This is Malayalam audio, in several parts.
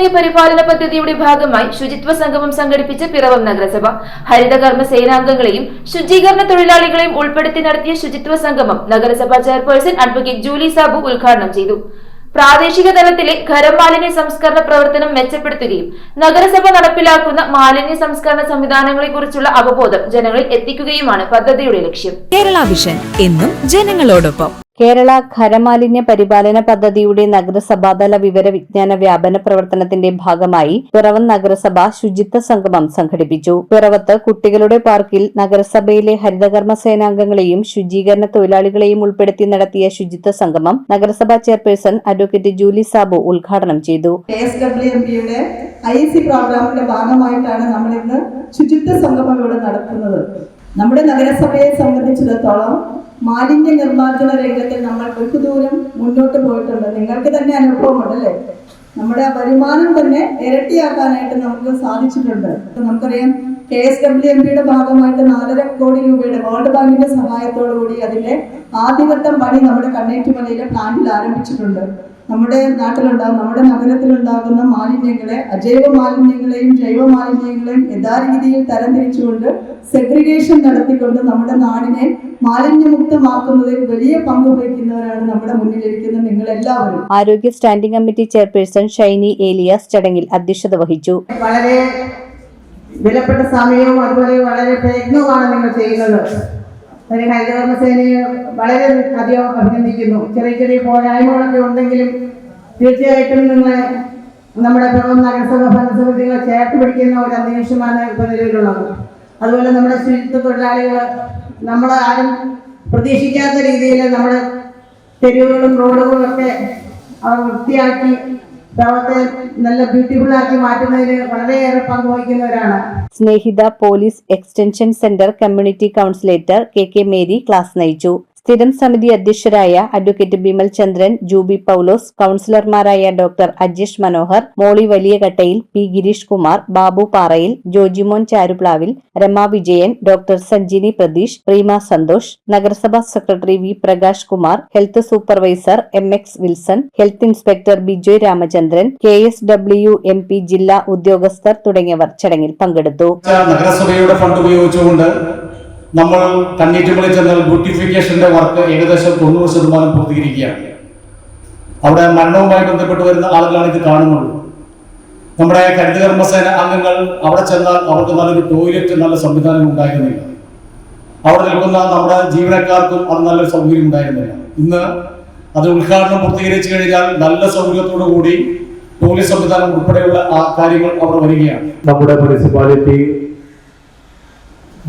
ഖരമാലിന്യ പരിപാലന പദ്ധതിയുടെ ഭാഗമായി ശുചിത്വ സംഗമം സംഘടിപ്പിച്ച പിറവം നഗരസഭ ഹരിതകർമ്മ സേനാംഗങ്ങളെയും ശുചീകരണ തൊഴിലാളികളെയും ഉൾപ്പെടുത്തി നടത്തിയ ശുചിത്വ സംഗമം നഗരസഭാ ചെയർപേഴ്സൺ അഡ്വക്കേറ്റ് ജൂലി സാബു ഉദ്ഘാടനം ചെയ്തു. പ്രാദേശിക തലത്തിലെ ഖരമാലിന്യ സംസ്കരണ പ്രവർത്തനം മെച്ചപ്പെടുത്തുകയും നഗരസഭ നടപ്പിലാക്കുന്ന മാലിന്യ സംസ്കരണ സംവിധാനങ്ങളെക്കുറിച്ചുള്ള അവബോധം ജനങ്ങളിൽ എത്തിക്കുകയുമാണ് പദ്ധതിയുടെ ലക്ഷ്യം. കേരള വിഷൻ എന്നും ജനങ്ങളോടൊപ്പം. കേരള ഖരമാലിന്യ പരിപാലന പദ്ധതിയുടെ നഗരസഭാതല വിവര വിജ്ഞാന വ്യാപന പ്രവർത്തനത്തിന്റെ ഭാഗമായി പിറവം നഗരസഭ ശുചിത്വ സംഗമം സംഘടിപ്പിച്ചു. പിറവത്ത് കുട്ടികളുടെ പാർക്കിൽ നഗരസഭയിലെ ഹരിതകർമ്മ സേനാംഗങ്ങളെയും ശുചീകരണ തൊഴിലാളികളെയും ഉൾപ്പെടുത്തി നടത്തിയ ശുചിത്വ സംഗമം നഗരസഭാ ചെയർപേഴ്സൺ അഡ്വക്കേറ്റ് ജൂലി സാബു ഉദ്ഘാടനം ചെയ്തു. KSWMPയുടെ IC പ്രോഗ്രാമിന്റെ ഭാഗമായിട്ടാണ് നമ്മൾ ഇന്ന് ശുചിത്വ സംഗമം ഇവിടെ നടത്തുന്നത്. നമ്മുടെ നഗരസഭയെ സംബന്ധിച്ചിടത്തോളം മാലിന്യ നിർമ്മാർജ്ജന രംഗത്തിൽ നമ്മൾ ബഹുദൂരം മുന്നോട്ട് പോയിട്ടുണ്ട്. നിങ്ങൾക്ക് തന്നെ അനുഭവമുണ്ടല്ലേ? നമ്മുടെ വരുമാനം തന്നെ ഇരട്ടിയാക്കാനായിട്ട് നമുക്ക് സാധിച്ചിട്ടുണ്ട്. നമുക്കറിയാം KSWMPയുടെ ഭാഗമായിട്ട് 4.5 കോടി രൂപയുടെ വേൾഡ് ബാങ്കിന്റെ സഹായത്തോടു കൂടി അതിന്റെ ആദ്യഘട്ടം പണി നമ്മുടെ കണ്ണേറ്റുമലയിലെ പ്ലാന്റിൽ ആരംഭിച്ചിട്ടുണ്ട്. നമ്മുടെ നാട്ടിലുണ്ടാകുന്ന നമ്മുടെ നഗരത്തിലുണ്ടാകുന്ന മാലിന്യങ്ങളെ അജൈവ മാലിന്യങ്ങളെയും ജൈവ മാലിന്യങ്ങളെയും യഥാരീതിയിൽ തരംതിരിച്ചുകൊണ്ട് സെഗ്രിഗേഷൻ നടത്തിക്കൊണ്ട് നമ്മുടെ നാടിനെ മാലിന്യമുക്തമാക്കുന്നതിൽ വലിയ പങ്ക് വഹിക്കുന്നവരാണ് നമ്മുടെ മുന്നിലിരിക്കുന്ന നിങ്ങൾ എല്ലാവരും. ആരോഗ്യ standing committee chairperson Shiny Elias ചടങ്ങിൽ അധ്യക്ഷത വഹിച്ചു. വളരെ വിലപ്പെട്ട സമയവും അതുപോലെ വളരെ പ്രയത്നവുമാണ് നിങ്ങൾ ചെയ്യുന്നത്. ഹരിതകർമ്മ സേനയെ വളരെ അധികം അഭിനന്ദിക്കുന്നു. ചെറിയ ചെറിയ പോരായ്മകളൊക്കെ ഉണ്ടെങ്കിലും തീർച്ചയായിട്ടും നിങ്ങളെ നമ്മുടെ പിറവം നഗരസഭ ഭരണസമിതികളെ ചേർത്ത് പിടിക്കുന്ന ഒരു അന്തരീക്ഷമാണ് ഇപ്പോൾ നിലവിലുള്ളത്. അതുപോലെ നമ്മുടെ ശുചിത്വ തൊഴിലാളികൾ നമ്മളാരും പ്രതീക്ഷിക്കാത്ത രീതിയിൽ നമ്മുടെ തെരുവുകളും റോഡുകളും ഒക്കെ അവർ വൃത്തിയാക്കി പ്രവർത്തനം നല്ല ബ്യൂട്ടിഫുൾ ആക്കി മാറ്റുന്നതിന് വളരെയേറെ പങ്കുവഹിക്കുന്നവരാണ്. Snehitha police extension centre community counsellor KK Mary class നയിച്ചു. സ്ഥിരം സമിതി അധ്യക്ഷരായ അഡ്വക്കേറ്റ് ബിമൽ ചന്ദ്രൻ, ജൂബി പൌലോസ്, കൌൺസിലർമാരായ doctor Ajesh Manohar, Molly Valiyakattayil, P Girish Kumar, Babu Parayil, Jojimon Charuplavil, Rama Vijayan, doctor Sanjini Pratheesh, Prema Santhosh, നഗരസഭാ secretary V Prakash Kumar, health supervisor MX Wilson, health inspector Bijoy Ramachandran, KSWMP ജില്ലാ ഉദ്യോഗസ്ഥർ തുടങ്ങിയവർ ചടങ്ങിൽ പങ്കെടുത്തു. നഗരസഭയുടെ ഫണ്ട് ഉപയോഗിച്ചുകൊണ്ട് നമ്മൾ കണ്ണീറ്റുമലയിൽ ചെന്നാൽ ബ്യൂട്ടിഫിക്കേഷന്റെ വർക്ക് ഏകദേശം 90% പൂർത്തീകരിക്കുകയാണ്. അവിടെ മരണവുമായി ബന്ധപ്പെട്ട് വരുന്ന ആളുകളാണ് ഇത് കാണുന്നുള്ളൂ. നമ്മുടെ ഹരിതകർമ്മസേന അംഗങ്ങൾ അവിടെ ചെന്നാൽ അവർക്ക് നല്ലൊരു ടോയ്ലറ്റ്, നല്ല സംവിധാനം ഉണ്ടായിരുന്നില്ല. അവിടെ നിൽക്കുന്ന നമ്മുടെ ജീവനക്കാർക്കും അത് നല്ലൊരു സൗകര്യം ഉണ്ടായിരുന്നില്ല. ഇന്ന് അത് ഉദ്ഘാടനം പൂർത്തീകരിച്ചു കഴിഞ്ഞാൽ നല്ല സൗകര്യത്തോടു കൂടി ടോയ്ലറ്റ് സംവിധാനം ഉൾപ്പെടെയുള്ള ആ കാര്യങ്ങൾ അവിടെ വരികയാണ്. നമ്മുടെ മുനിസിപ്പാലിറ്റി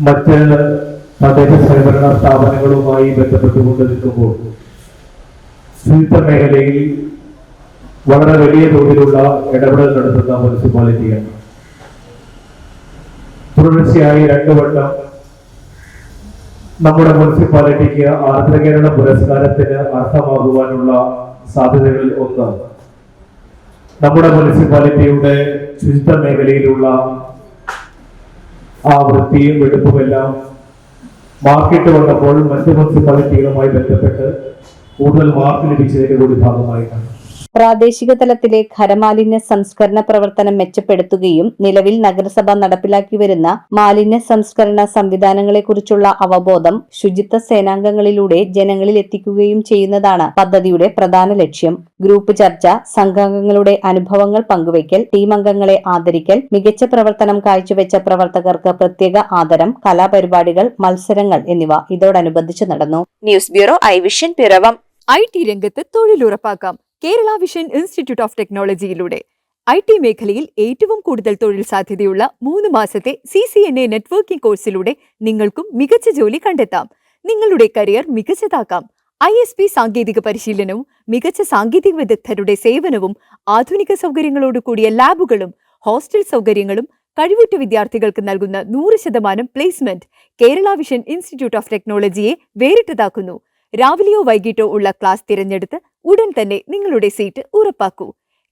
മറ്റ് തദ്ദേശ സ്വയംഭരണ സ്ഥാപനങ്ങളുമായി ബന്ധപ്പെട്ടുകൊണ്ട് നിൽക്കുമ്പോൾ ശുചിത്വ മേഖലയിൽ വളരെ വലിയ തോതിലുള്ള ഇടപെടൽ നടത്തുന്ന മുനിസിപ്പാലിറ്റിയാണ്. തുടർച്ചയായി 2 വട്ടം നമ്മുടെ മുനിസിപ്പാലിറ്റിക്ക് ആർദ്ര കേരള പുരസ്കാരത്തിന് അർഹമാകുവാനുള്ള സാധ്യതകളിൽ ഒന്ന് നമ്മുടെ മുനിസിപ്പാലിറ്റിയുടെ ശുചിത്വ മേഖലയിലുള്ള ആ വൃത്തിയും വെടുപ്പുമെല്ലാം മാർക്കിട്ട് വന്നപ്പോൾ മറ്റ് മുനിസിപ്പാലിറ്റികളുമായി ബന്ധപ്പെട്ട് കൂടുതൽ മാർക്ക് ലഭിച്ചതിന്റെ കൂടി ഭാഗമായിട്ടാണ്. പ്രാദേശിക തലത്തിലെ ഖരമാലിന്യ സംസ്കരണ പ്രവർത്തനം മെച്ചപ്പെടുത്തുകയും നിലവിൽ നഗരസഭ നടപ്പിലാക്കി വരുന്ന മാലിന്യ സംസ്കരണ സംവിധാനങ്ങളെക്കുറിച്ചുള്ള അവബോധം ശുചിത്വ സേനാംഗങ്ങളിലൂടെ ജനങ്ങളിൽ എത്തിക്കുകയും ചെയ്യുന്നതാണ് പദ്ധതിയുടെ പ്രധാന ലക്ഷ്യം. ഗ്രൂപ്പ് ചർച്ച, സംഘാംഗങ്ങളുടെ അനുഭവങ്ങൾ പങ്കുവയ്ക്കൽ, ടീം അംഗങ്ങളെ ആദരിക്കൽ, മികച്ച പ്രവർത്തനം കാഴ്ചവെച്ച പ്രവർത്തകർക്ക് പ്രത്യേക ആദരം, കലാപരിപാടികൾ, മത്സരങ്ങൾ എന്നിവ ഇതോടനുബന്ധിച്ച് നടന്നു. News bureau I Vision Piravom. IT രംഗത്ത് തൊഴിലുറപ്പാക്കാം കേരള വിഷൻ ഇൻസ്റ്റിറ്റ്യൂട്ട് ഓഫ് ടെക്നോളജിയിലൂടെ. IT മേഖലയിൽ ഏറ്റവും കൂടുതൽ തൊഴിൽ സാധ്യതയുള്ള 3 മാസത്തെ CCNA നെറ്റ്വർക്കിംഗ് കോഴ്സിലൂടെ നിങ്ങൾക്കും മികച്ച ജോലി കണ്ടെത്താം. നിങ്ങളുടെ കരിയർ മികച്ചതാക്കാം. ISP സാങ്കേതിക പരിശീലനവും മികച്ച സാങ്കേതിക വിദഗ്ധരുടെ സേവനവും ആധുനിക സൗകര്യങ്ങളോടുകൂടിയ ലാബുകളും ഹോസ്റ്റൽ സൗകര്യങ്ങളും കഴിവുറ്റ വിദ്യാർത്ഥികൾക്ക് നൽകുന്ന 100% placement Kerala vision institute of ടെക്നോളജിയെ വേറിട്ടതാക്കുന്നു. രാവിലെയോ വൈകിട്ടോ ഉള്ള ക്ലാസ് തിരഞ്ഞെടുത്ത് ഉടൻ തന്നെ നിങ്ങളുടെ സീറ്റ് ഉറപ്പാക്കൂ.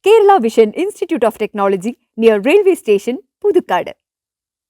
Kerala vision institute of technology, near railway station, Puthukkad.